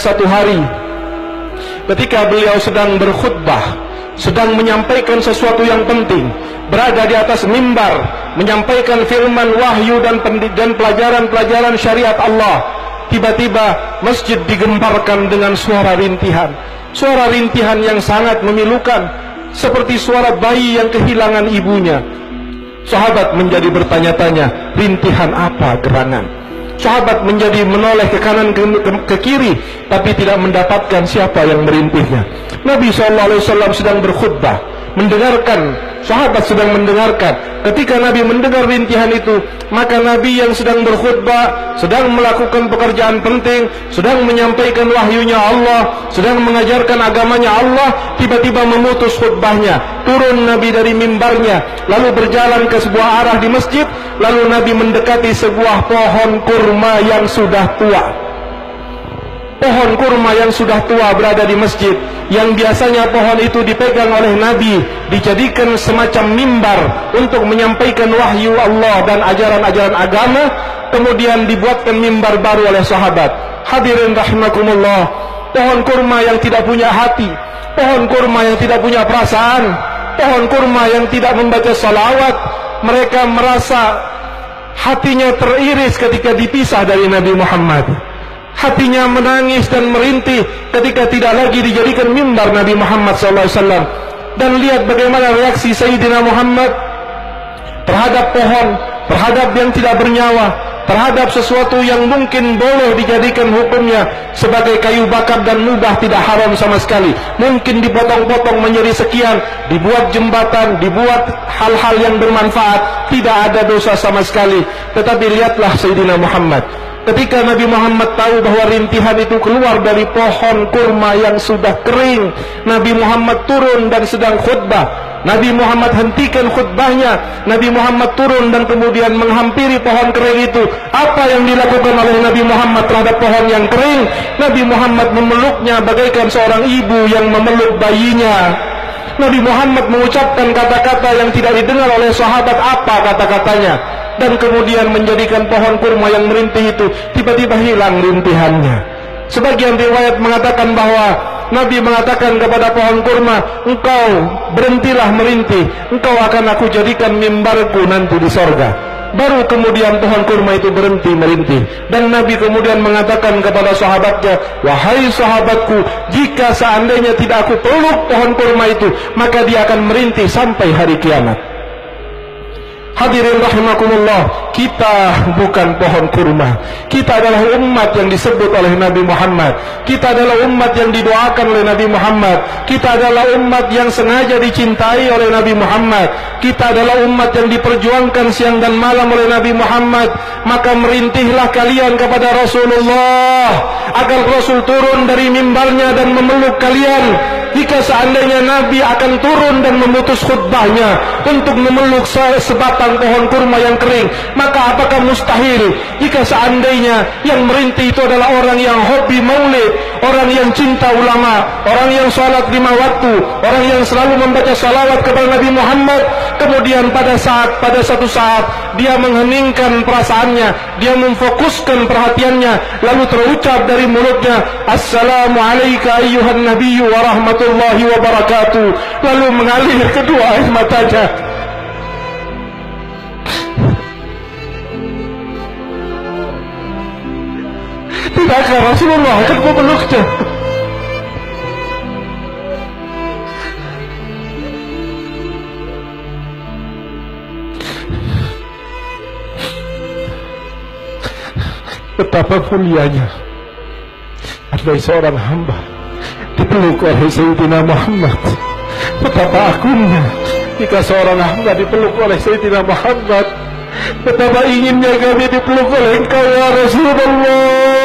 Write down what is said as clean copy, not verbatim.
Satu hari ketika beliau sedang berkhutbah, sedang menyampaikan sesuatu yang penting, berada di atas mimbar menyampaikan firman wahyu dan pelajaran-pelajaran syariat Allah, tiba-tiba masjid digemparkan dengan suara rintihan yang sangat memilukan, seperti suara bayi yang kehilangan ibunya. Sahabat menjadi bertanya-tanya, rintihan apa gerangan? Sahabat menjadi menoleh ke kanan ke kiri, tapi tidak mendapatkan siapa yang merintihnya. Nabi SAW sedang berkhutbah, mendengarkan, sahabat sedang mendengarkan. Ketika Nabi mendengar rintihan itu, maka Nabi yang sedang berkhutbah, sedang melakukan pekerjaan penting, sedang menyampaikan wahyunya Allah, sedang mengajarkan agamanya Allah, tiba-tiba memutus khutbahnya. Turun Nabi dari mimbarnya, lalu berjalan ke sebuah arah di masjid, lalu Nabi mendekati sebuah pohon kurma yang sudah tua. Pohon kurma yang sudah tua berada di masjid, yang biasanya pohon itu dipegang oleh Nabi, dijadikan semacam mimbar untuk menyampaikan wahyu Allah dan ajaran-ajaran agama. Kemudian dibuatkan mimbar baru oleh sahabat. Hadirin rahimakumullah, pohon kurma yang tidak punya hati, pohon kurma yang tidak punya perasaan, pohon kurma yang tidak membaca salawat, mereka merasa hatinya teriris ketika dipisah dari Nabi Muhammad. Hatinya menangis dan merintih ketika tidak lagi dijadikan mimbar Nabi Muhammad SAW. Dan lihat bagaimana reaksi Sayyidina Muhammad terhadap pohon, terhadap yang tidak bernyawa, terhadap sesuatu yang mungkin boleh dijadikan hukumnya sebagai kayu bakar dan mubah, tidak haram sama sekali. Mungkin dipotong-potong menjadi sekian, dibuat jembatan, dibuat hal-hal yang bermanfaat, tidak ada dosa sama sekali. Tetapi lihatlah Sayyidina Muhammad, ketika Nabi Muhammad tahu bahwa rintihan itu keluar dari pohon kurma yang sudah kering, Nabi Muhammad turun dan sedang khutbah. Nabi Muhammad hentikan khutbahnya, Nabi Muhammad turun dan kemudian menghampiri pohon kering itu. Apa yang dilakukan oleh Nabi Muhammad terhadap pohon yang kering? Nabi Muhammad memeluknya bagaikan seorang ibu yang memeluk bayinya. Nabi Muhammad mengucapkan kata-kata yang tidak didengar oleh sahabat. Apa kata-katanya? Dan kemudian menjadikan pohon kurma yang merintih itu tiba-tiba hilang rintihannya. Sebagian riwayat mengatakan bahwa Nabi mengatakan kepada pohon kurma, engkau berhentilah merintih, engkau akan aku jadikan mimbarku nanti di sorga. Baru kemudian pohon kurma itu berhenti merintih. Dan Nabi kemudian mengatakan kepada sahabatnya, wahai sahabatku, jika seandainya tidak aku peluk pohon kurma itu, maka dia akan merintih sampai hari kiamat. Hadirin rahimakumullah, kita bukan pohon kurma. Kita adalah umat yang disebut oleh Nabi Muhammad. Kita adalah umat yang didoakan oleh Nabi Muhammad. Kita adalah umat yang sengaja dicintai oleh Nabi Muhammad. Kita adalah umat yang diperjuangkan siang dan malam oleh Nabi Muhammad. Maka merintihlah kalian kepada Rasulullah, agar Rasul turun dari mimbarnya dan memeluk kalian. Jika seandainya Nabi akan turun dan memutus khutbahnya untuk memeluk sebatang pohon kurma yang kering, maka apakah mustahil jika seandainya yang merintih itu adalah orang yang hobi maulid, orang yang cinta ulama, orang yang sholat 5 waktu, orang yang selalu membaca salawat kepada Nabi Muhammad, kemudian pada satu saat dia mengheningkan perasaannya, dia memfokuskan perhatiannya, lalu terucap dari mulutnya, Assalamualaikum ayyuhan nabiyyu wa rahmatullahi wa barakatuh, lalu mengalir kedua air matanya. Tidakkah Rasulullah akan memeluknya? Betapa mulianya ada seorang hamba dipeluk oleh Sayyidina Muhammad. Betapa agungnya jika seorang hamba dipeluk oleh Sayyidina Muhammad. Betapa inginnya kami dipeluk oleh Engkau ya Rasulullah.